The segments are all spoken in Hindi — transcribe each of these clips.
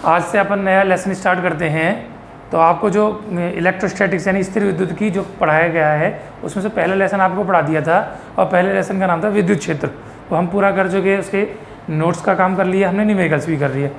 आज से अपन नया लेसन स्टार्ट करते हैं। तो आपको जो इलेक्ट्रोस्टैटिक्स यानी स्थिर विद्युत की जो पढ़ाया गया है उसमें से पहला लेसन आपको पढ़ा दिया था और पहले लेसन का नाम था विद्युत क्षेत्र। तो हम पूरा कर चुके हैं, उसके नोट्स का काम कर लिया हमने, न्यूमेरिकल्स भी कर लिए।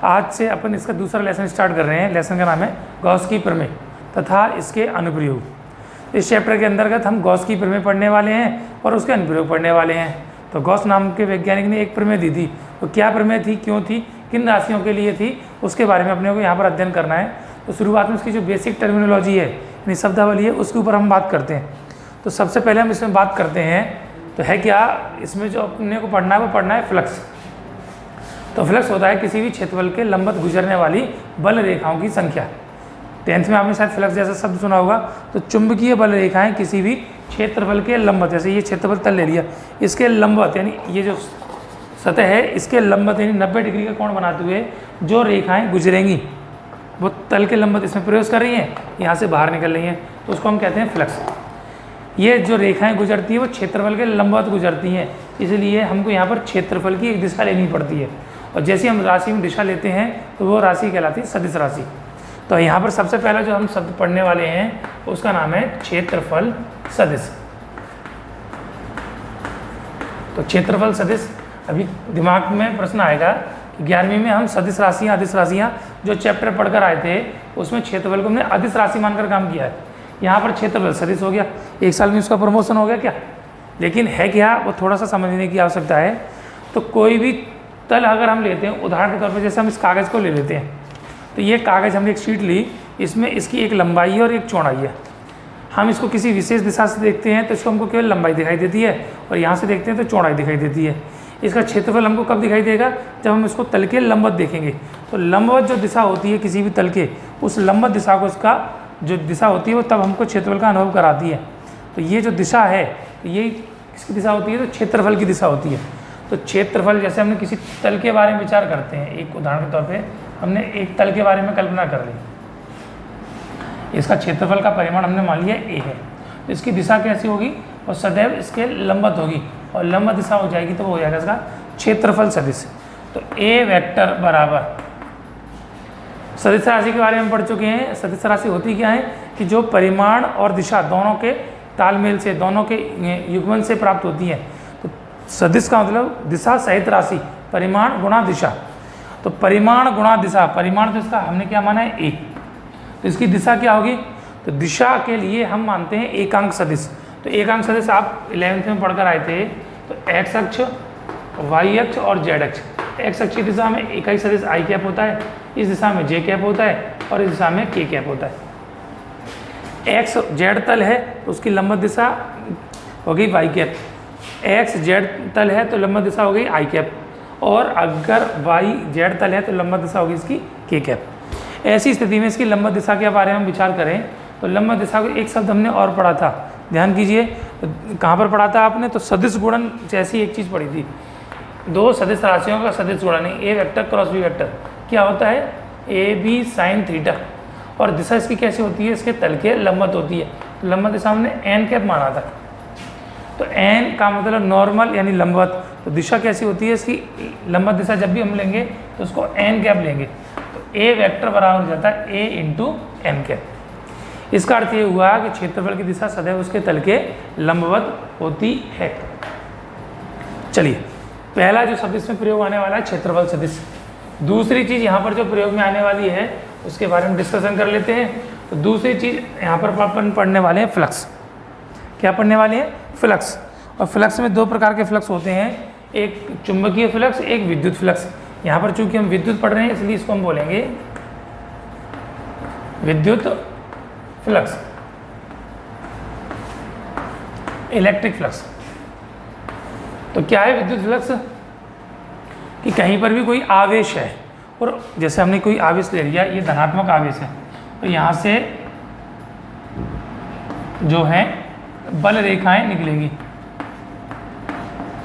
आज से अपन इसका दूसरा लेसन स्टार्ट कर रहे हैं। लेसन का नाम है गॉस की प्रमेय तथा इसके अनुप्रयोग। इस चैप्टर के अंतर्गत हम गॉस की प्रमेय पढ़ने वाले हैं और उसके अनुप्रयोग पढ़ने वाले हैं। तो गॉस नाम के वैज्ञानिक ने एक प्रमेय दी थी, तो क्या प्रमेय थी, क्यों थी, किन राशियों के लिए थी, उसके बारे में अपने को यहाँ पर अध्ययन करना है। तो शुरुआत में उसकी जो बेसिक टर्मिनोलॉजी है यानी शब्दावली है उसके ऊपर हम बात करते हैं। तो सबसे पहले हम इसमें बात करते हैं तो है क्या, इसमें जो अपने को पढ़ना है वो पढ़ना है फ्लक्स। तो फ्लक्स होता है किसी भी क्षेत्रफल के लंबवत गुजरने वाली बल रेखाओं की संख्या। 10th में आपने शायद फ्लक्स जैसा शब्द सुना होगा। तो चुंबकीय बल रेखाएं किसी भी क्षेत्रफल के लंबवत, जैसे ये क्षेत्रफल तल ले लिया, इसके लंबवत यानी ये जो सतह है इसके लंबवत यानी 90 डिग्री का कोण बनाते हुए जो रेखाएं गुजरेंगी वो तल के लंबवत इसमें प्रवेश कर रही हैं, यहाँ से बाहर निकल रही हैं, तो उसको हम कहते हैं फ्लक्स। ये जो रेखाएं गुजरती है वो क्षेत्रफल के लंबवत गुजरती हैं, इसलिए हमको यहाँ पर क्षेत्रफल की एक दिशा लेनी पड़ती है। और जैसे हम राशि में दिशा लेते हैं तो वो राशि कहलाती है सदिश राशि। तो यहाँ पर सबसे पहला जो हम शब्द पढ़ने वाले हैं उसका नाम है क्षेत्रफल सदिश। तो क्षेत्रफल सदिश, अभी दिमाग में प्रश्न आएगा कि 11वीं में हम सदिश राशियाँ अदिश राशियाँ जो चैप्टर पढ़कर आए थे उसमें क्षेत्रफल को हमने अदिश राशि मानकर काम किया है। यहाँ पर क्षेत्रफल सदिश हो गया, एक साल में उसका प्रमोशन हो गया क्या। लेकिन है क्या, वो थोड़ा सा समझने की आवश्यकता है। तो कोई भी तल अगर हम लेते हैं, उदाहरण के तौर पर जैसे हम इस कागज़ को ले लेते हैं, तो ये कागज़ हमने एक शीट ली, इसमें इसकी एक लंबाई है और एक चौड़ाई है। हम इसको किसी विशेष दिशा से देखते हैं तो इसको हमको केवल लंबाई दिखाई देती है और यहाँ से देखते हैं तो चौड़ाई दिखाई देती है। इसका क्षेत्रफल हमको कब दिखाई देगा, जब हम इसको तल के लंबवत देखेंगे। तो लंबवत जो दिशा होती है किसी भी तल के, उस लंबवत दिशा को इसका जो दिशा होती है वो तब हमको क्षेत्रफल का अनुभव कराती है। तो ये जो दिशा है ये किसकी दिशा होती है, तो क्षेत्रफल की दिशा होती है। तो क्षेत्रफल, जैसे हमने किसी तल के बारे में विचार करते हैं, एक उदाहरण के तौर पे हमने एक तल के बारे में कल्पना कर ली, इसका क्षेत्रफल का परिमाण हमने मान लिया a है, तो इसकी दिशा कैसी होगी, और सदैव इसके लंबवत होगी और लंबवत दिशा हो जाएगी तो वो हो जाएगा इसका क्षेत्रफल सदिश। तो a वेक्टर बराबर, सदिश राशि के बारे में पढ़ चुके हैं। सदिश राशि होती क्या है कि जो परिमाण और दिशा दोनों के तालमेल से, दोनों के युग्मन से प्राप्त होती है। तो सदिश का मतलब दिशा सहित राशि, परिमाण गुणा दिशा। तो परिमाण गुणा दिशा, परिमाण तो इसका हमने क्या माना है a, तो इसकी दिशा क्या होगी, तो दिशा के लिए हम मानते हैं एकांक सदिश। तो एकांक सदिश आप 11th में पढ़कर आए थे। तो x अक्ष, y अक्ष और z अक्ष। x अक्ष की दिशा में इकाई सदिश i कैप होता है, इस दिशा में j कैप होता है और इस दिशा में k कैप होता है। x z तल है तो उसकी लंबवत दिशा होगी y कैप, x z तल है तो लंबवत दिशा हो गई i कैप, और अगर y z तल है तो लंबवत दिशा होगी इसकी k कैप। ऐसी स्थिति में इसकी लंबवत दिशा के बारे में हम विचार करें तो लंबवत दिशा को एक शब्द हमने और पढ़ा था, ध्यान कीजिए। तो कहाँ पर पढ़ा था आपने, तो सदिश गुणन जैसी एक चीज़ पढ़ी थी। दो सदिश राशियों का सदिश गुणन, ए वेक्टर क्रॉस बी वेक्टर क्या होता है, ए बी साइन थीटा, और दिशा इसकी कैसी होती है, इसके तल के लंबवत होती है। तो लंबवत दिशा हमने एन कैप माना था। तो एन का मतलब नॉर्मल यानी लंबवत, तो दिशा कैसी होती है इसकी, लंबवत दिशा जब भी हम लेंगे तो उसको एन कैप लेंगे। तो ए वेक्टर बराबर हो जाता है ए इंटू एन कैप। इसका अर्थ ये हुआ कि क्षेत्रफल की दिशा सदैव उसके तल के लंबवत होती है। चलिए, पहला जो शब्द इसमें प्रयोग आने वाला है क्षेत्रफल सदिश। दूसरी चीज़ यहाँ पर जो प्रयोग में आने वाली है उसके बारे में डिस्कशन कर लेते हैं। तो दूसरी चीज़ यहाँ पर अपन पढ़ने वाले हैं फ्लक्स। क्या पढ़ने वाले हैं, फ्लक्स। और फ्लक्स में दो प्रकार के फ्लक्स होते हैं, एक चुंबकीय फ्लक्स, एक विद्युत फ्लक्स। यहाँ पर चूंकि हम विद्युत पढ़ रहे हैं इसलिए इसको हम बोलेंगे विद्युत फ्लक्स, इलेक्ट्रिक फ्लक्स। तो क्या है विद्युत फ्लक्स, कि कहीं पर भी कोई आवेश है और जैसे हमने कोई आवेश ले लिया, ये धनात्मक आवेश है, तो यहाँ से जो है बल रेखाएं निकलेंगी,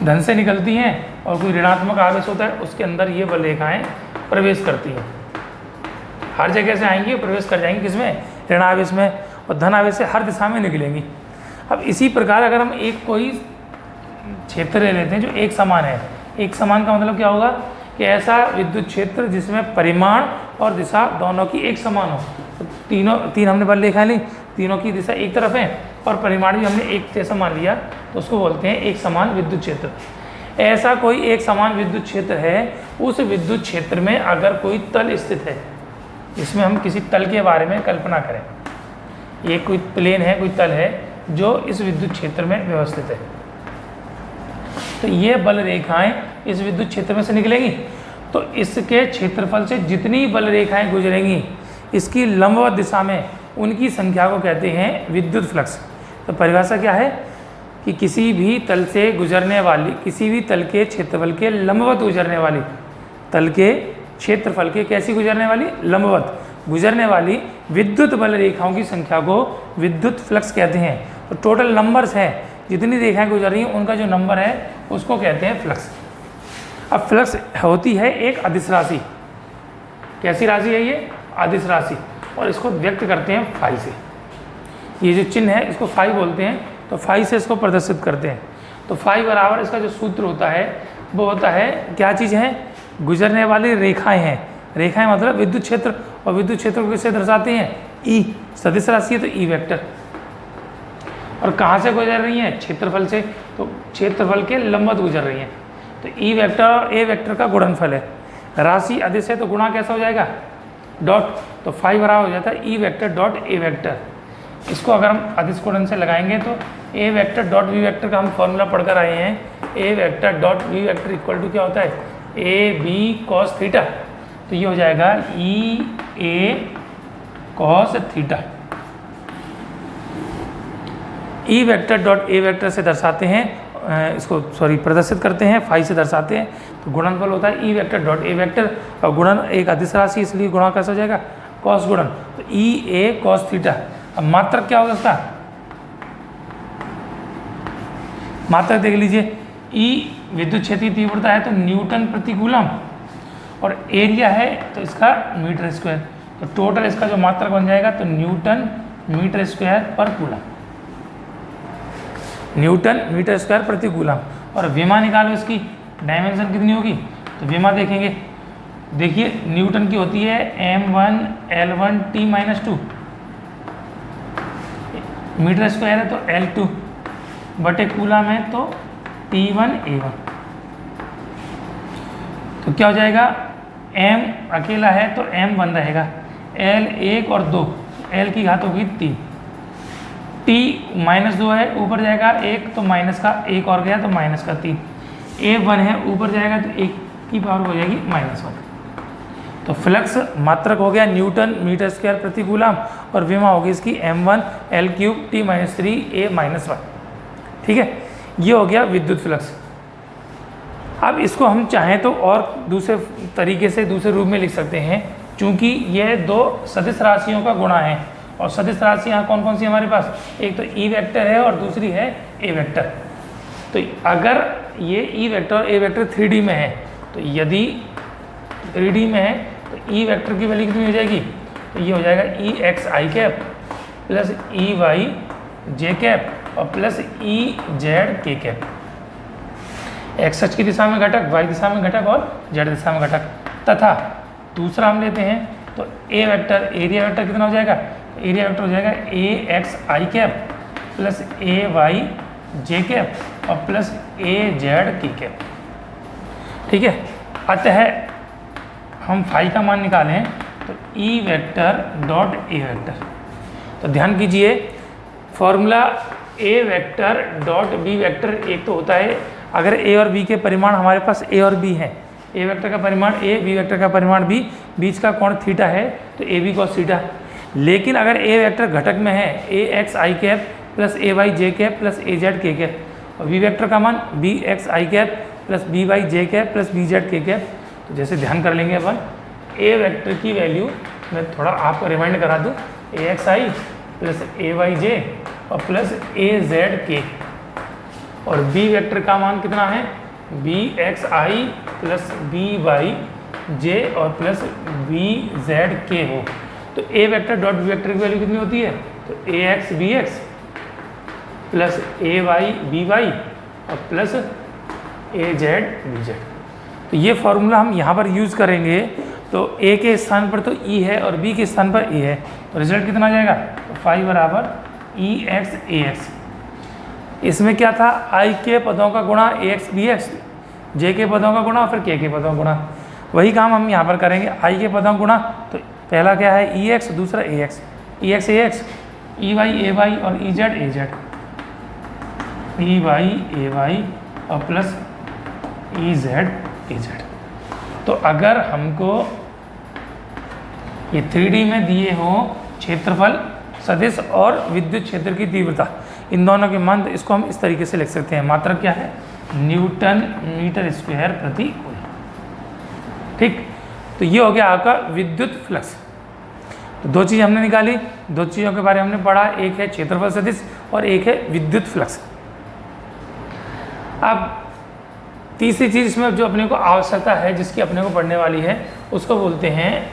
धन से निकलती हैं, और कोई ऋणात्मक आवेश होता है उसके अंदर ये बल रेखाएं प्रवेश करती हैं। हर जगह से आएंगी और प्रवेश कर जाएंगी किसमें, ऋण आवेश में, और धन आवेश से हर दिशा में निकलेंगी। अब इसी प्रकार अगर हम एक कोई क्षेत्र ले लेते हैं जो एक समान है, एक समान का मतलब क्या होगा कि ऐसा विद्युत क्षेत्र जिसमें परिमाण और दिशा दोनों की एक समान हो। तो तीन हमने बल लिखा नहीं, तीनों की दिशा एक तरफ है और परिमाण भी हमने एक जैसा मान लिया, तो उसको बोलते हैं एक समान विद्युत क्षेत्र। ऐसा कोई एक समान विद्युत क्षेत्र है, उस विद्युत क्षेत्र में अगर कोई तल स्थित है, इसमें हम किसी तल के बारे में कल्पना करें, ये कोई प्लेन है, कोई तल है जो इस विद्युत क्षेत्र में व्यवस्थित है, तो ये बल रेखाएं इस विद्युत क्षेत्र में से निकलेंगी, तो इसके क्षेत्रफल से जितनी बल रेखाएं गुजरेंगी इसकी लंबवत दिशा में, उनकी संख्या को कहते हैं विद्युत फ्लक्स। तो परिभाषा क्या है कि किसी भी तल से गुजरने वाली, किसी भी तल के क्षेत्रफल के लंबवत गुजरने वाली, तल के क्षेत्रफल के कैसी गुजरने वाली, लंबवत गुजरने वाली विद्युत बल रेखाओं की संख्या को विद्युत फ्लक्स कहते हैं। तो टोटल नंबर्स हैं, जितनी रेखाएं गुजर रही हैं उनका जो नंबर है उसको कहते हैं फ्लक्स। अब फ्लक्स होती है एक अदिश राशि। कैसी राशि है ये, अदिश राशि, और इसको व्यक्त करते हैं फाई से। ये जो चिन्ह है इसको फाई बोलते हैं, तो फाई से इसको प्रदर्शित करते हैं। तो फाई बराबर इसका जो सूत्र होता है वो होता है, क्या चीज़ है, गुजरने वाली रेखाएं हैं, रेखाएं मतलब विद्युत क्षेत्र, और विद्युत क्षेत्र को किससे दर्शाते हैं, ई, सदिश राशि है तो ई वेक्टर। और कहाँ से गुजर रही हैं, क्षेत्रफल से, तो क्षेत्रफल के लंबवत गुजर रही हैं, तो ई वेक्टर और ए वेक्टर का गुणनफल है। राशि अदिश है तो गुणा कैसा हो जाएगा, डॉट, तो फाई बराबर हो जाता है E vector dot A vector. इसको अगर हम अदिश गुणन से लगाएंगे तो A vector dot B vector का हम फॉर्मूला पढ़कर आए हैं, A vector dot B vector equal to क्या होता है, ए बी कॉस थीटा। तो ये हो जाएगा E A cos theta. E vector dot A vector से दर्शाते हैं, इसको प्रदर्शित करते हैं, फाई से दर्शाते हैं, तो गुणनफल होता है E vector dot A vector, और गुणन एक अदिश राशि इसलिए गुणा कैसा हो जाएगा, कॉस गुणन, तो ई ए कॉस थीटा। अब मात्रक क्या होगा इसका, मात्रक देख लीजिए, ई विद्युत क्षेत्र की तीव्रता है तो न्यूटन प्रति कूलम, और एरिया है तो इसका मीटर स्क्वायर, तो टोटल इसका जो मात्रक बन जाएगा तो न्यूटन मीटर स्क्वायर पर कूलम, न्यूटन मीटर स्क्वायर प्रति कूलम। और विमा निकालो, इसकी डायमेंशन कितनी होगी, तो विमा देखेंगे, देखिए न्यूटन की होती है m1 L1 T-2, metre square है तो L2 बटे कूलम है तो T1 A1। तो क्या हो जाएगा, m अकेला है तो m बन रहेगा, L 1 और 2, L की घात होगी 3, T -2 है, ऊपर जाएगा 1 तो माइनस का 1 और गया तो माइनस का 3, A1 है ऊपर जाएगा तो 1 की पावर हो जाएगी -1। तो फ्लक्स मात्रक हो गया न्यूटन मीटर स्क्वायर प्रति कूलम, और विमा होगी इसकी m1 L3 T-3 A-1। ठीक है, ये हो गया विद्युत फ्लक्स। अब इसको हम चाहें तो और दूसरे तरीके से, दूसरे रूप में लिख सकते हैं, चूँकि ये दो सदिश राशियों का गुणा है, और सदिश राशि यहाँ कौन कौन सी हमारे पास, एक तो ई वेक्टर है और दूसरी है ए वेक्टर। तो अगर ये ई वेक्टर और ए वेक्टर 3D में है, तो यदि 3D में है तो ई वेक्टर की वैल्यू कितनी हो जाएगी, तो ये हो जाएगा ई एक्स आई कैप प्लस ई वाई जे कैप और प्लस ई जेड के कैप। एक्स अक्ष की दिशा में घटक, वाई दिशा में घटक और जेड दिशा में घटक। तथा दूसरा हम लेते हैं तो ए वेक्टर, एरिया वेक्टर कितना हो जाएगा, एरिया वेक्टर हो जाएगा ए एक्स आई कैप प्लस ए वाई जे कैप और प्लस ए जेड की कैप। ठीक है, अतः हम फाई का मान निकालें तो ई वेक्टर डॉट ए वेक्टर। तो ध्यान कीजिए, फॉर्मूला ए वेक्टर डॉट बी वेक्टर एक तो होता है, अगर ए और बी के परिमाण हमारे पास ए और बी हैं, ए वेक्टर का परिमाण ए, बी वेक्टर का परिमाण बी, बीच का कोण थीटा है तो ए बी कॉस थीटा। लेकिन अगर ए वेक्टर घटक में है ए एक्स आई कैप प्लस ए वाई जे कैप प्लस ए जेड के कैप, और बी वेक्टर का मान बी एक्स आई कैप प्लस बी वाई जे कैप प्लस बी जेड के कैप। तो जैसे ध्यान कर लेंगे अपन, ए वेक्टर की वैल्यू मैं थोड़ा आपको रिमाइंड करा दूँ, ए एक्स आई प्लस ए वाई जे और प्लस ए जेड के, और बी वेक्टर का मान कितना है, बी एक्स आई प्लस बी वाई जे और प्लस बी जेड के हो। तो A vector dot B vector की वैल्यू कितनी होती है, तो ए एक्स बी एक्स प्लस ए वाई बी वाई और प्लस ए जेड बी जेड। तो ये फॉर्मूला हम यहाँ पर यूज़ करेंगे, तो ए के स्थान पर तो ई है और बी के स्थान पर ए है, तो रिजल्ट कितना आ जाएगा, तो फाई बराबर ई एक्स ए एक्स। इसमें क्या था, आई के पदों का गुणा ए एक्स बी एक्स, जे के पदों का गुणा और फिर के पदों का गुणा। वही काम हम यहाँ पर करेंगे, आई के पदों का गुणा, तो पहला क्या है ई एक्स, दूसरा A x, E x A x, E y A y और E z A z, E y A y और plus E z A z. तो अगर हमको ये 3D में दिए हो क्षेत्रफल, सदिश और विद्युत क्षेत्र की तीव्रता, इन दोनों के मान, इसको हम इस तरीके से लिख सकते हैं, मात्रक क्या है, न्यूटन मीटर स्क्वायर प्रति कूलम। ठीक, तो ये हो गया आपका विद्युत फ्लक्स। तो दो चीज़ हमने निकाली, दो चीज़ों के बारे में हमने पढ़ा, एक है क्षेत्रफल सदिश और एक है विद्युत फ्लक्स। अब तीसरी चीज़ इसमें जो अपने को आवश्यकता है, जिसकी अपने को पढ़ने वाली है, उसको बोलते हैं,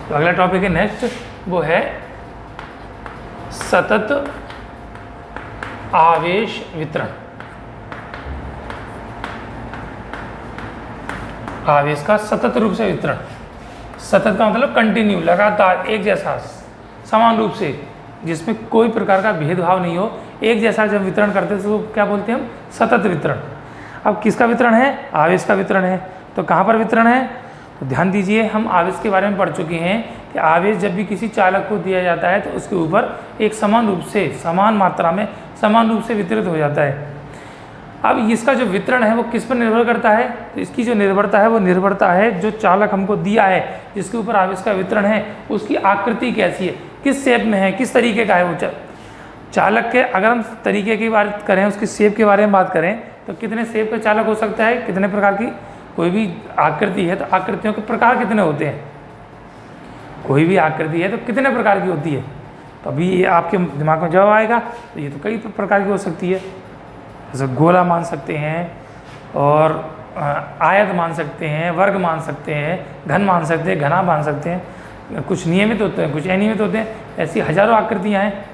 तो अगला टॉपिक है नेक्स्ट, वो है सतत आवेश वितरण। आवेश का सतत रूप से वितरण, सतत का मतलब कंटिन्यू, लगातार, एक जैसा, समान रूप से, जिसमें कोई प्रकार का भेदभाव नहीं हो, एक जैसा जब वितरण करते हैं तो क्या बोलते हैं हम, सतत वितरण। अब किसका वितरण है, आवेश का वितरण है। तो कहाँ पर वितरण है, तो ध्यान दीजिए, हम आवेश के बारे में पढ़ चुके हैं कि आवेश जब भी किसी चालक को दिया जाता है तो उसके ऊपर एक समान रूप से, समान मात्रा में, समान रूप से वितरित हो जाता है। अब इसका जो वितरण है वो किस पर निर्भर करता है, तो इसकी जो निर्भरता है वो निर्भरता है जो चालक हमको दिया है, जिसके ऊपर आवेश का वितरण है, उसकी आकृति कैसी है, किस शेप में है, किस तरीके का है वो चालक के। अगर हम तरीके की बात करें, उसकी शेप के बारे में बात करें, तो कितने शेप का चालक हो सकता है, कितने प्रकार की कोई भी आकृति है तो आकृतियों के प्रकार कितने होते हैं, कोई भी आकृति है तो कितने प्रकार की होती है, तो अभी ये आपके दिमाग में जवाब आएगा। तो ये तो कई प्रकार की हो सकती है, जैसे गोला मान सकते हैं और आयत मान सकते हैं, वर्ग मान सकते हैं, घन मान सकते हैं, घना मान सकते हैं, कुछ नियमित होते हैं, कुछ अनियमित होते हैं, ऐसी हजारों आकृतियाँ हैं।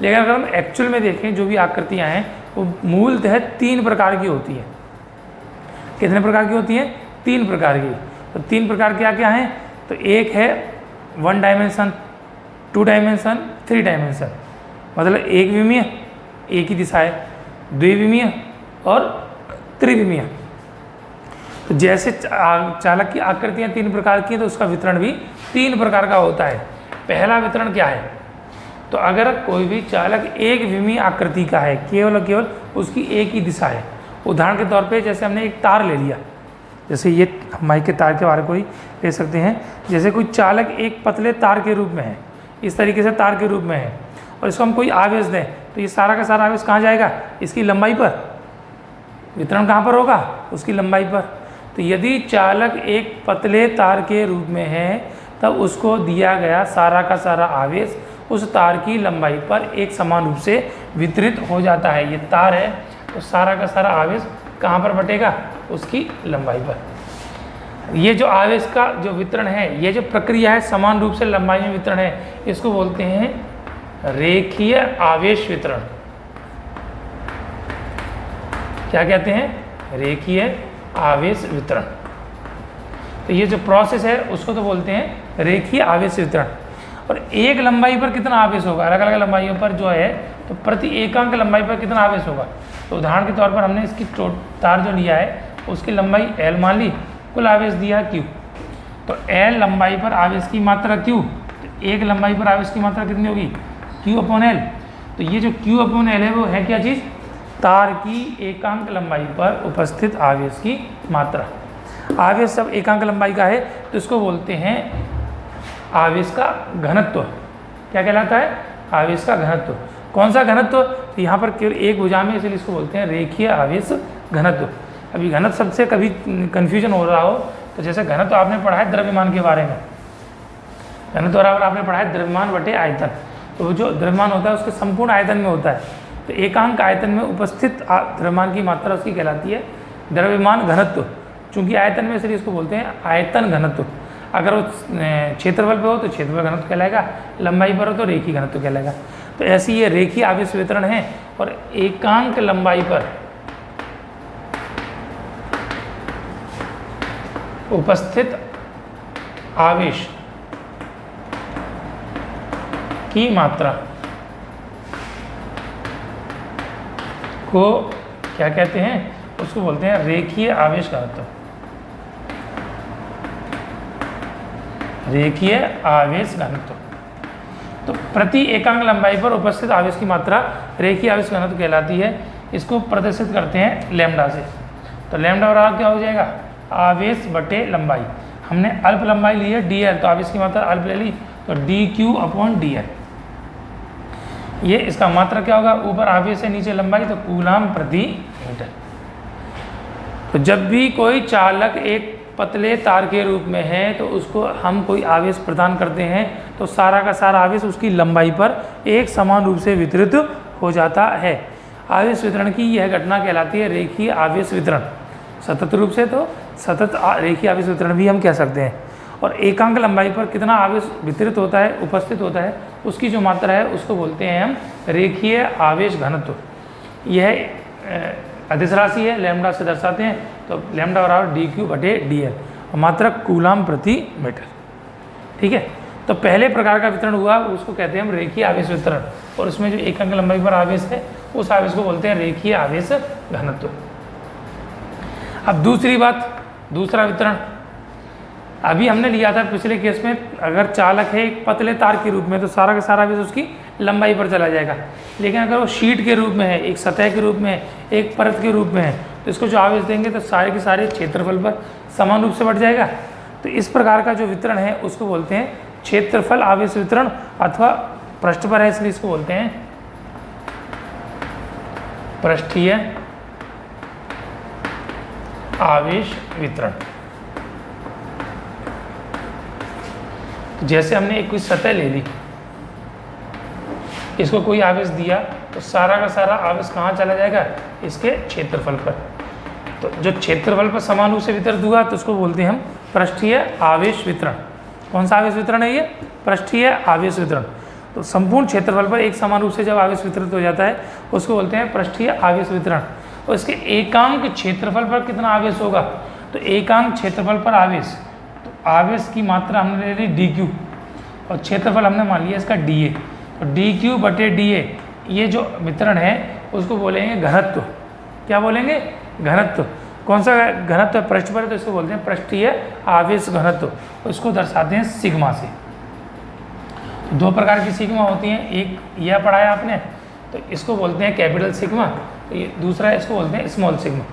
लेकिन अगर हम एक्चुअल में देखें, जो भी आकृतियाँ हैं वो मूलतः 3 प्रकार की होती हैं। कितने प्रकार की होती हैं, 3 प्रकार की। तो 3 प्रकार क्या क्या हैं, तो एक है 1 डायमेंशन, 2 डायमेंशन, 3 डायमेंशन, मतलब एक विमीय, एक ही दिशा है, द्विविमीय और त्रिविमीय। तो जैसे चालक की आकृतियाँ 3 प्रकार की हैं, तो उसका वितरण भी 3 प्रकार का होता है। पहला वितरण क्या है, तो अगर कोई भी चालक एक विमीय आकृति का है, केवल और केवल उसकी एक ही दिशा है। उदाहरण के तौर पे जैसे हमने एक तार ले लिया, जैसे ये माइक के तार के बारे को ही ले सकते हैं। जैसे कोई चालक एक पतले तार के रूप में है, इस तरीके से तार के रूप में है, और इसको हम कोई आवेश दें, तो ये सारा का सारा आवेश कहाँ जाएगा, इसकी लंबाई पर। वितरण कहाँ पर होगा, उसकी लंबाई पर। तो यदि चालक एक पतले तार के रूप में है, तब उसको दिया गया सारा का सारा आवेश उस तार की लंबाई पर एक समान रूप से वितरित हो जाता है। ये तार है, तो सारा का सारा आवेश कहाँ पर बटेगा, उसकी लंबाई पर। ये जो आवेश का जो वितरण है, ये जो प्रक्रिया है, समान रूप से लंबाई में वितरण है, इसको बोलते हैं रेखीय आवेश वितरण। क्या कहते हैं, रेखीय आवेश वितरण। तो ये जो प्रोसेस है उसको तो बोलते हैं रेखीय आवेश वितरण। और एक लंबाई पर कितना आवेश होगा, अलग अलग लंबाइयों पर जो है, तो प्रति एकांक लंबाई पर कितना आवेश होगा। तो उदाहरण के तौर पर हमने इसकी तार जो लिया है उसकी लंबाई L मान ली, कुल आवेश दिया Q। तो L लंबाई पर आवेश की मात्रा Q, तो एक लंबाई पर आवेश की मात्रा कितनी होगी, Q/L। तो ये जो Q/L है वो है क्या चीज़, तार की एकांक लंबाई पर उपस्थित आवेश की मात्रा। आवेश सब एकांक लंबाई का है, तो इसको बोलते हैं आवेश का घनत्व। क्या कहलाता है, आवेश का घनत्व। कौन सा घनत्व, तो यहाँ पर केवल एक भुजा में, इसलिए इसको बोलते हैं रेखीय आवेश घनत्व। अभी घनत्व शब्द से कभी कन्फ्यूजन हो रहा हो, तो जैसे घनत्व आपने पढ़ा है द्रव्यमान के बारे में, घनत्व बराबर आपने पढ़ा है द्रव्यमान बटे आयतन। तो जो द्रव्यमान होता है उसके संपूर्ण आयतन में होता है, तो एकांक आयतन में उपस्थित द्रव्यमान की मात्रा उसकी कहलाती है द्रव्यमान घनत्व। चूँकि आयतन में, इसलिए इसको बोलते हैं आयतन घनत्व। अगर वो क्षेत्रफल पे हो तो क्षेत्रफल घनत्व कहलाएगा, लंबाई पर हो तो रेखीय घनत्व कहलाएगा। तो ऐसी ये रेखीय आवेश वितरण है। और एकांक लंबाई पर उपस्थित आवेश की मात्रा को क्या कहते हैं, उसको बोलते हैं रेखीय आवेश घनत्व। रेखीय आवेश घनत्व। तो प्रति एकांक लंबाई पर उपस्थित आवेश की मात्रा रेखीय आवेश घनत्व कहलाती है। इसको प्रदर्शित करते हैं लैम्डा से। तो लैम्डा बराबर क्या हो जाएगा, आवेश बटे लंबाई। हमने अल्प लंबाई ली है dl, तो आवेश की मात्रा अल्प ले ली, तो dq/dl। ये इसका मात्रा क्या होगा, ऊपर आवेश है नीचे लंबाई, तो कूलाम प्रति मीटर। तो जब भी कोई चालक एक पतले तार के रूप में है तो उसको हम कोई आवेश प्रदान करते हैं तो सारा का सारा आवेश उसकी लंबाई पर एक समान रूप से वितरित हो जाता है। आवेश वितरण की यह घटना कहलाती है रेखीय आवेश वितरण। सतत रूप से तो सतत रेखीय आवेश वितरण भी हम कह सकते हैं। और एकांक लंबाई पर कितना आवेश वितरित होता है, उपस्थित होता है, उसकी जो मात्रा है उसको बोलते हैं हम रेखीय आवेश घनत्व। यह अदिश राशि है, लैम्डा से दर्शाते हैं। तो लैम्डा बराबर dq/dl, मात्रक कूलाम प्रति मीटर। ठीक है। तो पहले प्रकार का वितरण हुआ उसको कहते हैं हम रेखीय आवेश वितरण, और उसमें जो एकांक लंबाई पर आवेश है उस आवेश को बोलते हैं रेखीय आवेश घनत्व। अब दूसरी बात, दूसरा वितरण अभी हमने लिया था पिछले केस में, अगर चालक है एक पतले तार के रूप में तो सारा का सारा आवेश उसकी लंबाई पर चला जाएगा। लेकिन अगर वो शीट के रूप में है, एक सतह के रूप में है, एक परत के रूप में है, तो इसको जो आवेश देंगे तो सारे के सारे क्षेत्रफल पर समान रूप से बढ़ जाएगा। तो इस प्रकार का जो वितरण है उसको बोलते हैं क्षेत्रफल आवेश वितरण, अथवा पृष्ठ पर है इसलिए इसको बोलते हैं पृष्ठीय आवेश वितरण। जैसे हमने एक कोई सतह ले ली, इसको कोई आवेश दिया तो सारा का सारा आवेश कहाँ चला जाएगा, इसके क्षेत्रफल पर। तो जो क्षेत्रफल पर समान रूप से वितरित हुआ तो उसको बोलते हैं हम पृष्ठीय आवेश वितरण। कौन सा आवेश वितरण है ये, पृष्ठीय आवेश वितरण। तो संपूर्ण क्षेत्रफल पर एक समान रूप से जब आवेश वितरित हो जाता है उसको बोलते हैं पृष्ठीय आवेश वितरण। और इसके एकांक क्षेत्रफल पर कितना आवेश होगा, तो एकांक क्षेत्रफल पर आवेश, तो आवेश की मात्रा हमने ले ली dq और क्षेत्रफल हमने मान लिया इसका dA। तो dq/dA ये जो वितरण है उसको बोलेंगे घनत्व। क्या बोलेंगे, घनत्व। कौन सा घनत्व है, पृष्ठ पर है तो इसको बोलते हैं पृष्ठीय आवेश घनत्व। इसको दर्शाते हैं सिग्मा से। दो प्रकार की सिग्मा होती हैं, एक यह पढ़ाया आपने तो इसको बोलते हैं कैपिटल सिग्मा, तो ये दूसरा इसको बोलते हैं स्मॉल सिग्मा।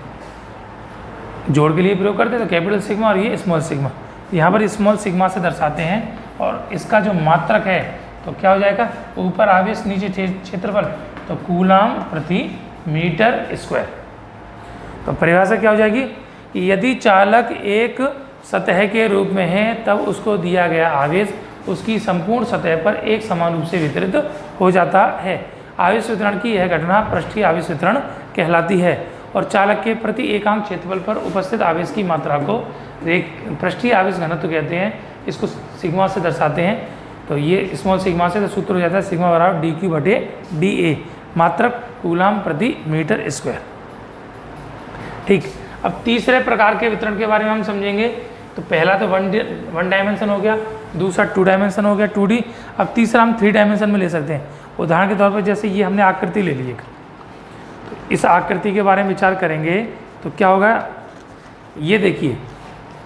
जोड़ के लिए प्रयोग करते हैं तो कैपिटल सिग्मा और ये स्मॉल सिग्मा। यहाँ पर स्मॉल सिग्मा से दर्शाते हैं। और इसका जो मात्रक है तो क्या हो जाएगा, ऊपर आवेश नीचे क्षेत्रफल, तो कूलाम प्रति मीटर स्क्वायर। तो परिभाषा क्या हो जाएगी कि यदि चालक एक सतह के रूप में है तब उसको दिया गया आवेश उसकी संपूर्ण सतह पर एक समान रूप से वितरित हो जाता है। आवेश वितरण की यह घटना पृष्ठीय आवेश वितरण कहलाती है। और चालक के प्रति एकांक क्षेत्रफल पर उपस्थित आवेश की मात्रा को पृष्ठीय आवेश घनत्व कहते हैं। इसको सिग्मा से दर्शाते हैं। तो ये स्मॉल सिग्मा से तो सूत्र हो जाता है सिग्मा बराबर dq/dA, मात्रक कूलाम प्रति मीटर स्क्वायर। ठीक। अब तीसरे प्रकार के वितरण के बारे में हम समझेंगे। तो पहला तो वन डायमेंशन हो गया, दूसरा 2 डायमेंशन हो गया 2D। अब तीसरा हम 3 डायमेंशन में ले सकते हैं। उदाहरण के तौर पर जैसे ये हमने आकृति ले ली एक, तो इस आकृति के बारे में विचार करेंगे तो क्या होगा, ये देखिए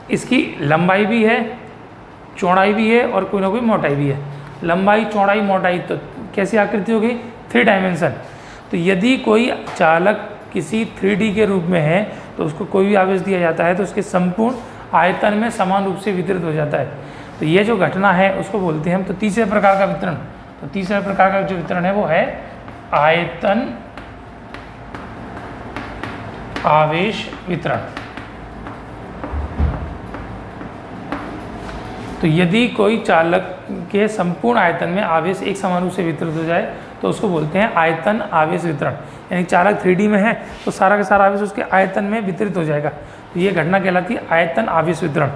इसकी लंबाई भी है, चौड़ाई भी है और कोई ना कोई मोटाई भी है। लंबाई, चौड़ाई, मोटाई, तो कैसी आकृति होगी, 3 डायमेंशन। तो यदि कोई चालक किसी 3D के रूप में है तो उसको कोई भी आवेश दिया जाता है तो उसके संपूर्ण आयतन में समान रूप से वितरित हो जाता है। तो ये जो घटना है उसको बोलते हैं हम। तो तीसरे प्रकार का वितरण, तो तीसरे प्रकार का जो वितरण है वो है आयतन आवेश वितरण। तो यदि कोई चालक के संपूर्ण आयतन में आवेश एक समान रूप से वितरित हो जाए तो उसको बोलते हैं आयतन आवेश वितरण। यानी चालक 3D में है तो सारा का सारा आवेश उसके आयतन में वितरित हो जाएगा। तो ये घटना कहलाती है आयतन आवेश वितरण।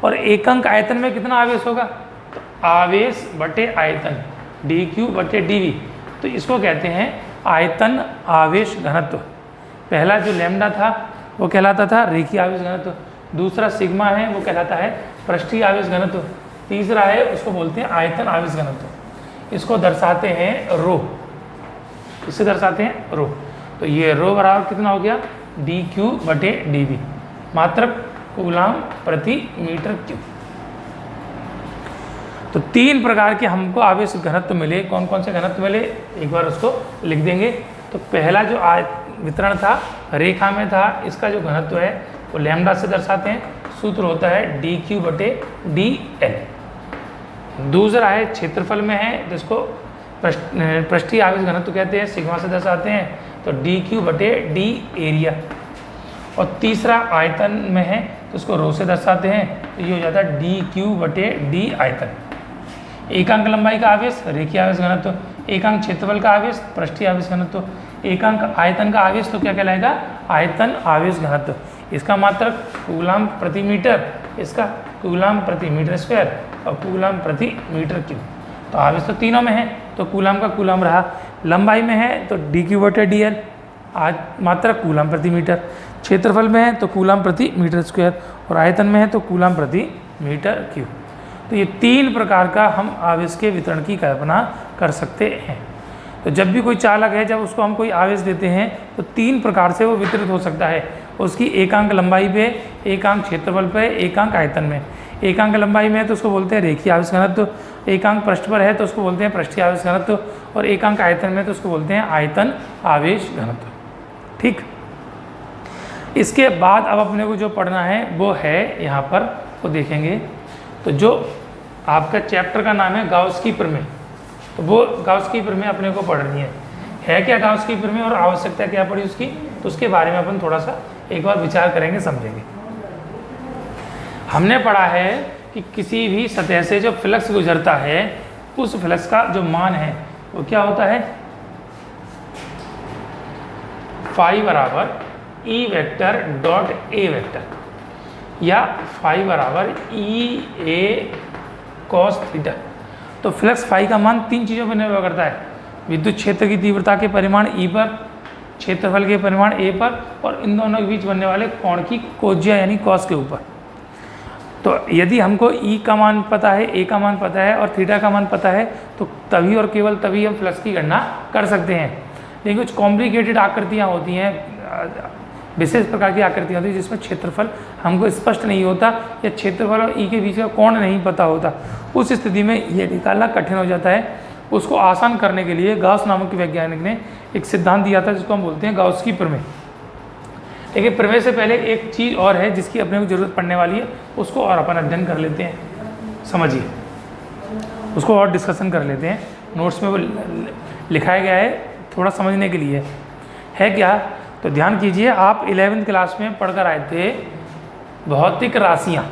और एकंक आयतन में कितना आवेश होगा, तो आवेश बटे आयतन dq/dV। तो इसको कहते हैं आयतन आवेश घनत्व। पहला जो लैम्डा था वो कहलाता था रेखीय आवेश घनत्व, दूसरा सिग्मा है वो कहलाता है पृष्ठीय आवेश घनत्व, तीसरा है उसको बोलते हैं आयतन आवेश घनत्व। इसको दर्शाते हैं रो, इसे दर्शाते हैं रो। तो ये रो बराबर कितना हो गया, dQ/dV, मात्रक कूलाम प्रति मीटर क्यूब। तो 3 प्रकार के हमको आवेश घनत्व मिले। कौन कौन से घनत्व मिले एक बार उसको लिख देंगे। तो पहला जो वितरण था रेखा में था, इसका जो घनत्व है वो लैम्डा से दर्शाते हैं, सूत्र होता है dQ/dL। दूसरा है क्षेत्रफल में है, जिसको पृष्ठीय आवेश घनत्व कहते हैं, सिग्मा से दर्शाते हैं, तो dQ/d एरिया। और तीसरा आयतन में है तो उसको रो से दर्शाते हैं, तो ये हो जाता है dQ/d आयतन। एकांक लंबाई का आवेश रेखीय आवेश घनत्व, एकांक क्षेत्रफल का आवेश पृष्ठीय आवेश घनत्व, एकांक आयतन का आवेश तो क्या कहलाएगा, आयतन आवेश घनत्व। इसका मात्रक कूलाम प्रति मीटर, इसका कूलाम प्रति मीटर स्क्वायर और कूलाम प्रति मीटर क्यूब। तो आवेश तो तीनों में है, तो कूलाम का कूलाम रहा। लंबाई में है तो dQ/dL, मात्रक कूलाम प्रति मीटर। क्षेत्रफल में है तो कूलाम प्रति मीटर स्क्वायर, और आयतन में है तो कूलाम प्रति मीटर क्यूब। तो ये 3 प्रकार का हम आवेश के वितरण की कल्पना कर सकते हैं। तो जब भी कोई चालक है, जब उसको हम कोई आवेश देते हैं तो 3 प्रकार से वो वितरित हो सकता है। उसकी एकांक लंबाई पे, एकांक क्षेत्रफल पे, एकांक आयतन में। एकांक लंबाई में है तो उसको बोलते हैं रेखीय आवेश घनत्व, एकांक पृष्ठ पर है तो उसको बोलते हैं पृष्ठीय आवेश घनत्व, और एकांक आयतन में तो उसको बोलते हैं आयतन आवेश घनत्व। ठीक, इसके बाद अब अपने को जो पढ़ना है वो है यहाँ पर, वो देखेंगे। तो जो आपका चैप्टर का नाम है गाउस की प्रमेय, तो वो गाउस की प्रमेय अपने को पढ़नी है क्या गाउस की प्रमेय और आवश्यकता क्या पड़ी उसकी, तो उसके बारे में अपन थोड़ा सा एक बार विचार करेंगे, समझेंगे। हमने पढ़ा है कि किसी भी सतह से जो फ्लक्स गुजरता है, उस फ्लक्स का जो मान है वो क्या होता है, फाई बराबर E vector dot A vector, या फाई बराबर EA cos थीटा। तो फ्लक्स फाई का मान 3 चीज़ों पर निर्भर करता है, विद्युत क्षेत्र की तीव्रता के परिमाण E पर, क्षेत्रफल के परिमाण A पर, और इन दोनों के बीच बनने वाले कोण की कोज्या यानी कॉस के ऊपर। तो यदि हमको E का मान पता है, A का मान पता है और थीटा का मान पता है, तो तभी और केवल तभी हम फ्लक्स की गणना कर सकते हैं। लेकिन कुछ कॉम्प्लिकेटेड आकृतियाँ होती हैं, विशेष प्रकार की आकृतियाँ होती है जिसमें क्षेत्रफल हमको स्पष्ट नहीं होता, या क्षेत्रफल और E के बीच का कोण नहीं पता होता। उस स्थिति में ये निकालना कठिन हो जाता है। उसको आसान करने के लिए गाउस नामक वैज्ञानिक ने एक सिद्धांत दिया था जिसको हम बोलते हैं गाउस की प्रमेय। लेकिन प्रमेय से पहले एक चीज़ और है जिसकी अपने को जरूरत पड़ने वाली है, उसको और अपन अध्ययन कर लेते हैं, समझिए, उसको और डिस्कशन कर लेते हैं। नोट्स में वो लिखाया गया है, थोड़ा समझने के लिए है क्या। तो ध्यान कीजिए, आप 11वीं क्लास में पढ़कर आए थे भौतिक राशियाँ।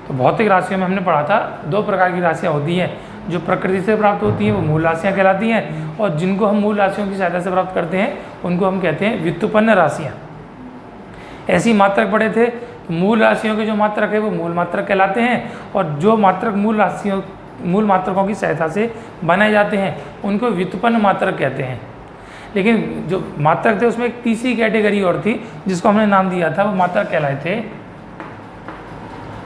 तो भौतिक राशियों में हमने पढ़ा था 2 प्रकार की राशियाँ होती हैं, जो प्रकृति से प्राप्त होती हैं वो मूल राशियाँ कहलाती हैं, और जिनको हम मूल राशियों की सहायता से प्राप्त करते हैं उनको हम कहते हैं व्युत्पन्न राशियाँ। ऐसी मात्रक पढ़े थे, मूल राशियों के जो मात्रक है वो मूल मात्रक कहलाते हैं, और जो मात्रक मूल मात्रकों की सहायता से बनाए जाते हैं उनको व्युत्पन्न मात्रक कहते हैं। लेकिन जो मात्रक थे उसमें एक तीसरी कैटेगरी और थी जिसको हमने नाम दिया था, वो मात्रक कहलाए थे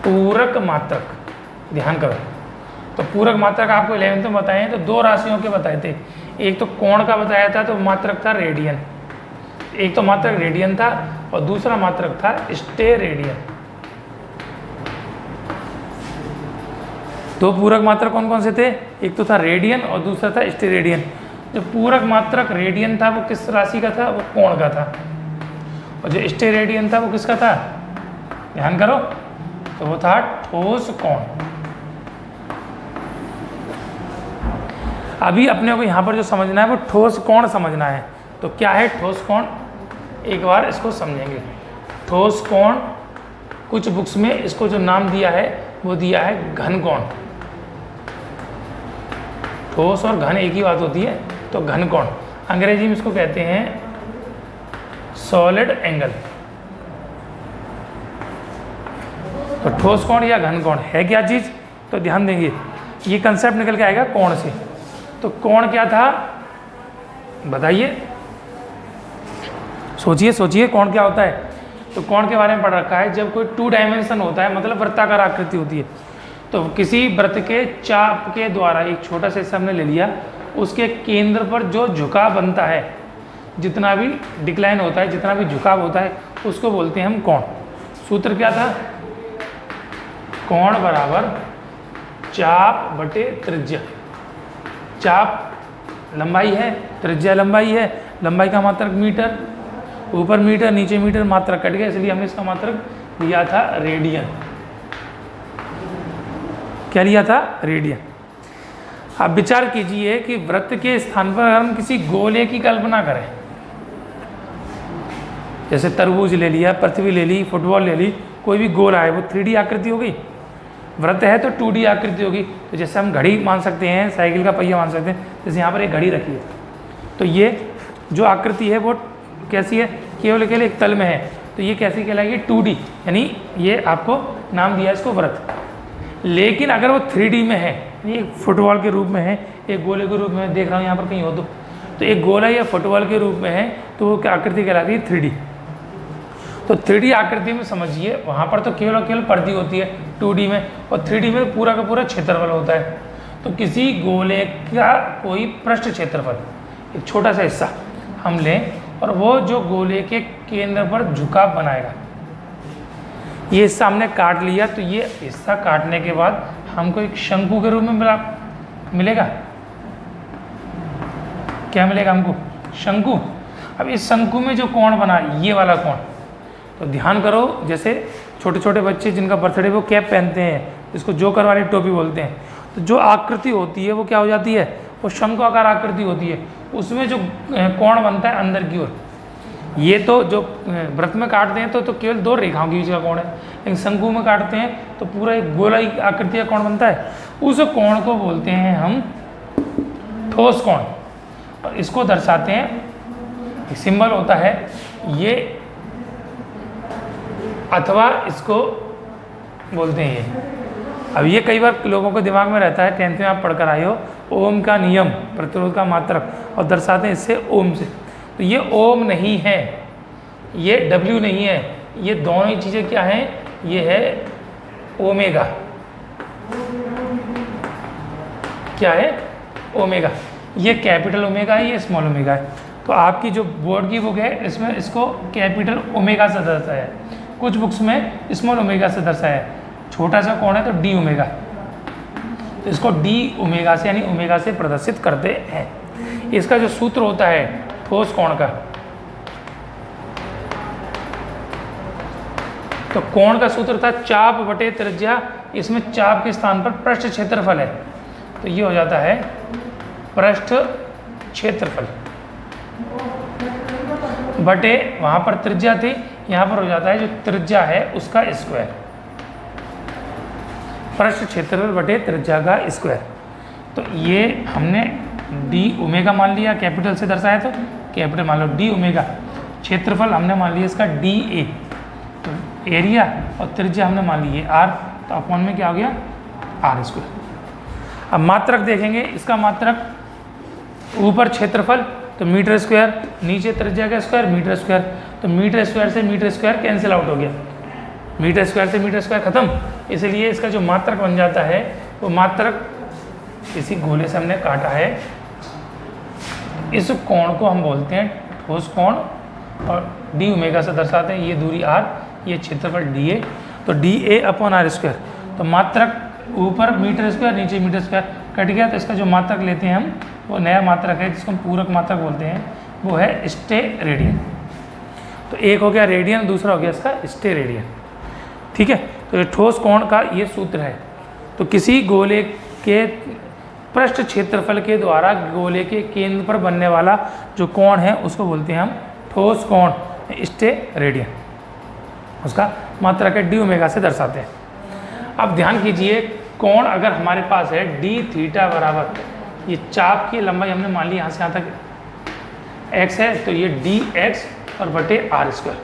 पूरक मात्रक। ध्यान करो, तो पूरक मात्रक आपको 11th में बताए हैं, तो 2 राशियों के बताए थे। एक तो कोण का बताया था, तो मात्रक था रेडियन, एक तो मात्रक रेडियन था और दूसरा मात्रक था स्टेरेडियन। 2 पूरक मात्रक कौन कौन से थे, एक तो था रेडियन और दूसरा था स्टेरेडियन। जो पूरक मात्रक रेडियन था वो किस राशि का था, वो कोण का था, और जो स्टेरेडियन था वो किसका था, ध्यान करो, तो वो था ठोस कोण। अभी अपने को यहाँ पर जो समझना है वो ठोस कोण समझना है। तो क्या है ठोस कोण, एक बार इसको समझेंगे। ठोस कोण, कुछ बुक्स में इसको जो नाम दिया है वो दिया है घन कोण। ठोस और घन एक ही बात होती है, तो घन कोण, अंग्रेजी में इसको कहते हैं सॉलिड एंगल। तो ठोस कोण या घन कोण है क्या चीज़, तो ध्यान देंगे, ये कंसेप्ट निकल के आएगा कोण से। तो कोण क्या था बताइए, सोचिए सोचिए, कोण क्या होता है। तो कोण के बारे में पढ़ रखा है, जब कोई 2 डायमेंशन होता है मतलब वृत्ताकार आकृति होती है, तो किसी वृत्त के चाप के द्वारा एक छोटा सा हिस्सा हमने ले लिया, उसके केंद्र पर जो झुकाव बनता है, जितना भी डिक्लाइन होता है, जितना भी झुकाव होता है, उसको बोलते हैं हम कोण। सूत्र क्या था? कोण बराबर चाप बटे त्रिज्या। चाप लंबाई है, त्रिज्या लंबाई है, लंबाई का मात्रक मीटर, ऊपर मीटर नीचे मीटर, मात्रक कट गया, इसलिए हमने इसका मात्रक लिया था रेडियन। क्या लिया था? रेडियन। अब विचार कीजिए कि वृत्त के स्थान पर अगर हम किसी गोले की कल्पना करें, जैसे तरबूज ले लिया, पृथ्वी ले ली, फुटबॉल ले ली, कोई भी गोला है, वो 3D आकृति हो गई। वृत्त है तो 2D आकृति होगी। तो जैसे हम घड़ी मान सकते हैं, साइकिल का पहिया मान सकते हैं, जैसे यहाँ पर एक घड़ी रखी है, तो ये जो आकृति है वो कैसी है? केवल एक तल में है, तो ये कैसी कहलाएगी? 2D, यानी ये आपको नाम दिया इसको वृत्त। लेकिन अगर वो 3D में है, एक फुटबॉल के रूप में है, एक गोले के रूप में देख रहा हूँ यहाँ पर कहीं हो तो एक गोला या फुटबॉल के रूप में है, तो वो क्या आकृति कहलाती है? 3D। तो 3D आकृति में समझिए, वहाँ पर तो केवल परिधि होती है 2D में, और 3D में पूरा का पूरा क्षेत्रफल होता है। तो किसी गोले का कोई पृष्ठ क्षेत्रफल, एक छोटा सा हिस्सा हम लें, और वो जो गोले के केंद्र पर झुकाव बनाएगा, ये हिस्सा हमने काट लिया, तो ये हिस्सा काटने के बाद हमको एक शंकु के रूप में मिलेगा। क्या मिलेगा हमको? शंकु। अब इस शंकु में जो कोण बना, ये वाला कोण, तो ध्यान करो, जैसे छोटे छोटे बच्चे जिनका बर्थडे वो कैप पहनते हैं, इसको जोकर वाली टोपी बोलते हैं, तो जो आकृति होती है वो क्या हो जाती है? वो शंकु आकार आकृति होती है। उसमें जो कोण बनता है अंदर की ओर, ये तो जो वृत्त में काटते हैं तो केवल 2 रेखाओं के बीच का कोण है, लेकिन शंकु में काटते हैं तो पूरा एक गोलाई आकृति का कोण बनता है। उस कोण को बोलते हैं हम ठोस कोण, और इसको दर्शाते हैं, सिंबल होता है ये, अथवा इसको बोलते हैं ये। अब ये कई बार लोगों को दिमाग में रहता है, 10th में आप पढ़कर आए हो, ओम का नियम, प्रतिरोध का मात्रक, और दर्शाते हैं इससे ओम से। तो ये ओम नहीं है, ये डब्ल्यू नहीं है, ये दोनों ही चीज़ें क्या हैं? ये है ओमेगा। क्या है? ओमेगा। ये कैपिटल ओमेगा है, ये स्मॉल ओमेगा है। तो आपकी जो बोर्ड की बुक है इसमें इसको कैपिटल ओमेगा से दर्शाया है, कुछ बुक्स में स्मॉल ओमेगा से दर्शाया है। छोटा सा कोण है तो डी ओमेगा, तो इसको डी ओमेगा से यानी ओमेगा से प्रदर्शित करते हैं। इसका जो सूत्र होता है ठोस कोण का, तो कोण का सूत्र था चाप बटे त्रिज्या, इसमें चाप के स्थान पर पृष्ठ क्षेत्रफल है, तो ये हो जाता है पृष्ठ क्षेत्रफल बटे, वहाँ पर त्रिज्या थी, यहाँ पर हो जाता है जो त्रिज्या है उसका स्क्वायर, पृष्ठ क्षेत्रफल बटे त्रिज्या का स्क्वायर। तो ये हमने डी ओमेगा मान लिया, कैपिटल से दर्शाया तो कैपिटल मान लो डी ओमेगा। क्षेत्रफल हमने मान लिया इसका डी ए, तो एरिया और त्रिज्या हमने मान ली है आर, तो अपॉन में क्या हो गया? R square. अब मात्रक देखेंगे, इसका मात्रक ऊपर क्षेत्रफल तो मीटर स्क्वायर, नीचे त्रिज्या का स्क्वायर मीटर स्क्वायर, तो मीटर स्क्वायर से मीटर स्क्वायर कैंसिल आउट हो गया, मीटर स्क्वायर से मीटर स्क्वायर खत्म। इसलिए इसका जो मात्रक बन जाता है वो मात्रक इसी गोले से हमने काटा है, इस कोण को हम बोलते हैं ठोस कोण, और डी ओमेगा से दर्शाते हैं, ये दूरी आर, ये क्षेत्रफल डी ए, तो d a upon r square. तो मात्रक ऊपर मीटर स्क्वायर नीचे मीटर स्क्वायर कट गया, तो इसका जो मात्रक लेते हैं हम वो नया मात्रक है जिसको हम पूरक मात्रक बोलते हैं, वो है स्टे रेडियन। तो एक हो गया रेडियन, दूसरा हो गया इसका स्टे रेडियन। ठीक है, तो ये ठोस कोण का ये सूत्र है। तो किसी गोले के पृष्ठ क्षेत्रफल के द्वारा गोले के केंद्र पर बनने वाला जो कोण है उसको बोलते हैं हम ठोस कोण, स्टे रेडियन। उसका मात्रक है डी ओमेगा से दर्शाते हैं। अब ध्यान कीजिए, कोण अगर हमारे पास है डी थीटा बराबर, ये चाप की लंबाई हमने मान ली यहाँ से यहाँ तक एक्स है, तो ये डी एक्स और बटे आर स्क्वायर,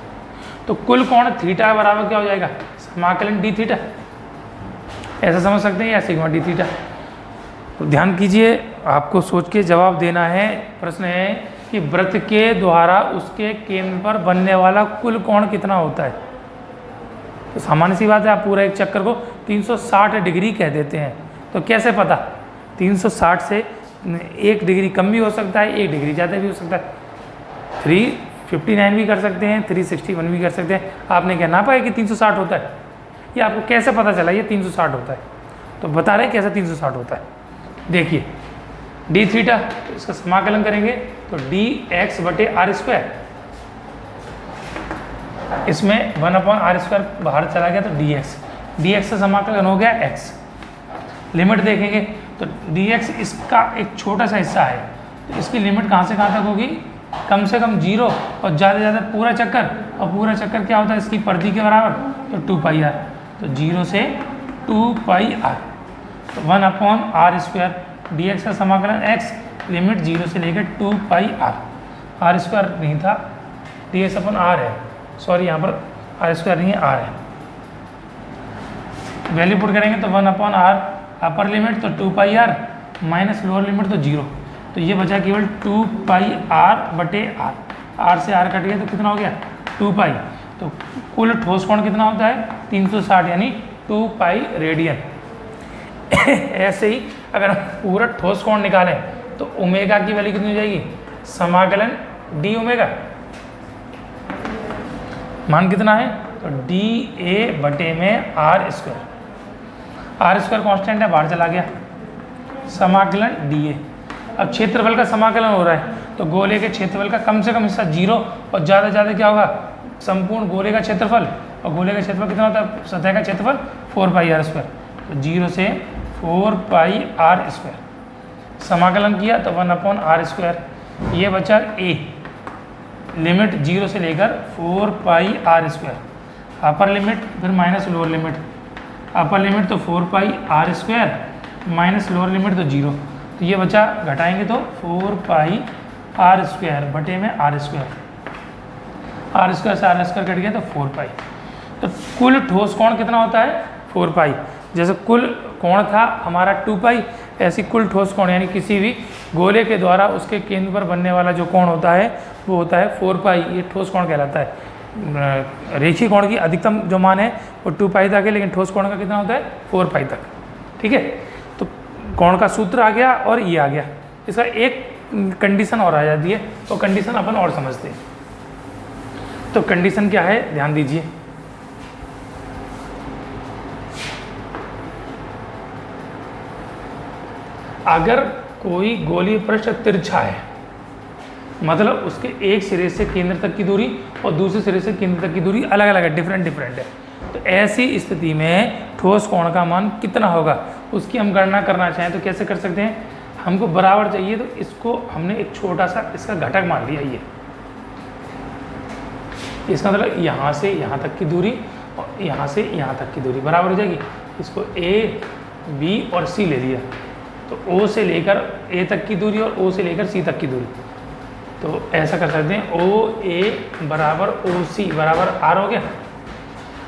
तो कुल कोण थीटा बराबर क्या हो जाएगा? समाकलन डी थीटा, ऐसा समझ सकते हैं, या सिग्मा डी थीटा। तो ध्यान कीजिए, आपको सोच के जवाब देना है। प्रश्न है कि वृत्त के द्वारा उसके केंद्र पर बनने वाला कुल कोण कितना होता है। तो सामान्य सी बात है, आप पूरा एक चक्कर को 360 डिग्री कह देते हैं। तो कैसे पता, 360 से 1 डिग्री कम भी हो सकता है, 1 डिग्री ज़्यादा भी हो सकता है, 359 भी कर सकते हैं, 361 भी कर सकते हैं। आपने क्या नापा है कि 360 होता है, ये आपको कैसे पता चला ये 360 होता है। तो बता रहे कैसे 360 होता है। देखिए डी थीटा, तो इसका समाकलन करेंगे तो डी एक्स बटे आर स्क्वायर, इसमें 1/r² बाहर चला गया तो डी एक्स का समाकलन हो गया x। लिमिट देखेंगे तो dx इसका एक छोटा सा हिस्सा है, तो इसकी लिमिट कहाँ से कहाँ तक होगी, कम से कम 0 और ज़्यादा से ज़्यादा पूरा चक्कर, और पूरा चक्कर क्या होता है इसकी परिधि के बराबर, तो 2πr, तो 0 से 2πr, तो 1/r²। dx का समाकलन x, लिमिट 0 से लेकर 2πr, r² नहीं था, dx/r है, सॉरी यहाँ पर r² नहीं है, r है। वैल्यू पुट करेंगे तो 1/r अपर लिमिट तो 2πr माइनस लोअर लिमिट तो 0, तो ये बचा केवल 2πr/r, r से r कट गया तो कितना हो गया 2π। तो कुल ठोस कोण कितना होता है 360 यानी 2π रेडियन। ऐसे ही अगर हम पूरा ठोस कोण निकालें तो ओमेगा की वैल्यू कितनी हो जाएगी, समाकलन डी ओमेगा, मान कितना है तो dA/में r², r² कांस्टेंट है, बाहर चला गया, समाकलन dA। अब क्षेत्रफल का समाकलन हो रहा है तो गोले के क्षेत्रफल का कम से कम हिस्सा 0 और ज़्यादा से ज़्यादा क्या होगा संपूर्ण गोले का क्षेत्रफल, और गोले का क्षेत्रफल कितना होता है, सतह का क्षेत्रफल 4πr², तो 0 से 4πr², समाकलन किया तो 1/r², ये बचा a, लिमिट 0 से लेकर 4πr², अपर लिमिट फिर minus lower limit, upper limit तो 4πr² माइनस लोअर लिमिट तो 0, तो ये बचा घटाएंगे तो 4πr² बटे में r² से r² कट गया तो 4π। तो कुल ठोस कोण कितना होता है 4π। जैसे कुल कोण था हमारा 2π, ऐसी कुल ठोस कोण यानी किसी भी गोले के द्वारा उसके केंद्र पर बनने वाला जो कोण होता है वो होता है 4π, ये ठोस कोण कहलाता है। रेखीय कोण की अधिकतम जो मान है वो 2π तक है, लेकिन ठोस कोण का कितना होता है 4π तक, ठीक है। तो कोण का सूत्र आ गया और ये आ गया, इसका एक कंडीशन और आ जाती है, तो कंडीशन अपन और समझते हैं। तो कंडीशन क्या है ध्यान दीजिए, अगर कोई गोलीय पृष्ठ तिरछा है, मतलब उसके एक सिरे से केंद्र तक की दूरी और दूसरे सिरे से केंद्र तक की दूरी अलग अलग है, डिफरेंट है, तो ऐसी स्थिति में ठोस कोण का मान कितना होगा उसकी हम गणना करना चाहें तो कैसे कर सकते हैं। हमको बराबर चाहिए तो इसको हमने एक छोटा सा इसका घटक मान लिया, ये इसका मतलब यहाँ से यहाँ तक की दूरी और यहाँ से यहाँ तक की दूरी बराबर हो जाएगी। इसको A, B और C ले लिया, तो O से लेकर A तक की दूरी और O से लेकर C तक की दूरी, तो ऐसा कर सकते हैं OA बराबर OC बराबर R हो गया।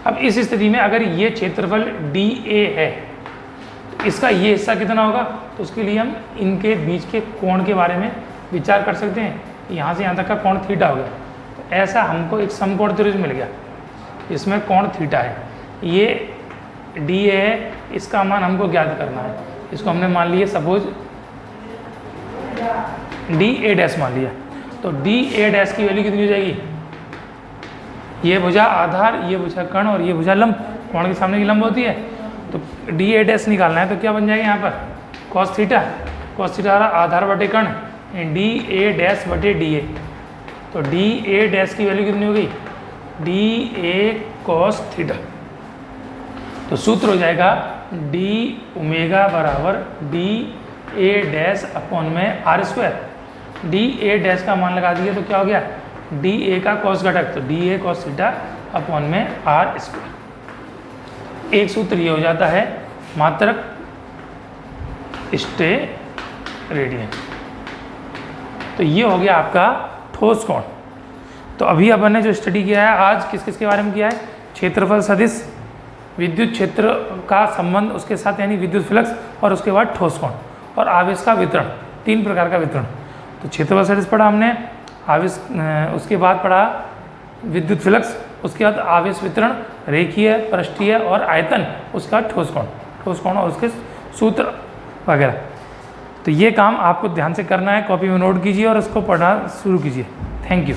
अब इस स्थिति में अगर ये क्षेत्रफल DA है तो इसका ये हिस्सा कितना होगा, तो उसके लिए हम इनके बीच के कोण के बारे में विचार कर सकते हैं। यहाँ से यहाँ तक का कोण थीटा हो गया, तो ऐसा हमको एक समकोण त्रिभुज मिल गया, इसमें कोण थीटा है, ये DA है, इसका मान हमको ज्ञात करना है। इसको हमने मान लिया सपोज DA' मान लिया, तो DA' की वैल्यू कितनी हो जाएगी, ये भुजा आधार, ये भुजा कर्ण और ये भुजा लंब, कोण के सामने की लंब होती है, तो DA' निकालना है तो क्या बन जाएगा यहाँ पर cos थीटा आधार बटे कर्ण DA' बटे DA, तो DA' की वैल्यू कितनी हो गई DA cos थीटा, तो सूत्र हो जाएगा d ओमेगा बराबर DA' में r²। DA' का मान लगा दिया तो क्या हो गया DA का cos घटक, तो DA cos थीटा में r²। एक सूत्र ये हो जाता है मात्रक स्टे रेडियन। तो ये हो गया आपका ठोस कोण। तो अभी अपन ने जो स्टडी किया है आज किस किस के बारे में किया है, क्षेत्रफल सदिश, विद्युत क्षेत्र का संबंध उसके साथ यानी विद्युत फ्लक्स, और उसके बाद ठोस कोण और आवेश का वितरण, 3 प्रकार का वितरण। तो क्षेत्रफल सदिश पढ़ा हमने, आवेश, उसके बाद पढ़ा विद्युत फ्लक्स, उसके बाद आवेश वितरण, रेखीय, पृष्ठीय और आयतन, उसके बाद ठोस कोण और उसके सूत्र वगैरह। तो ये काम आपको ध्यान से करना है, कॉपी में नोट कीजिए और उसको पढ़ना शुरू कीजिए। Thank you.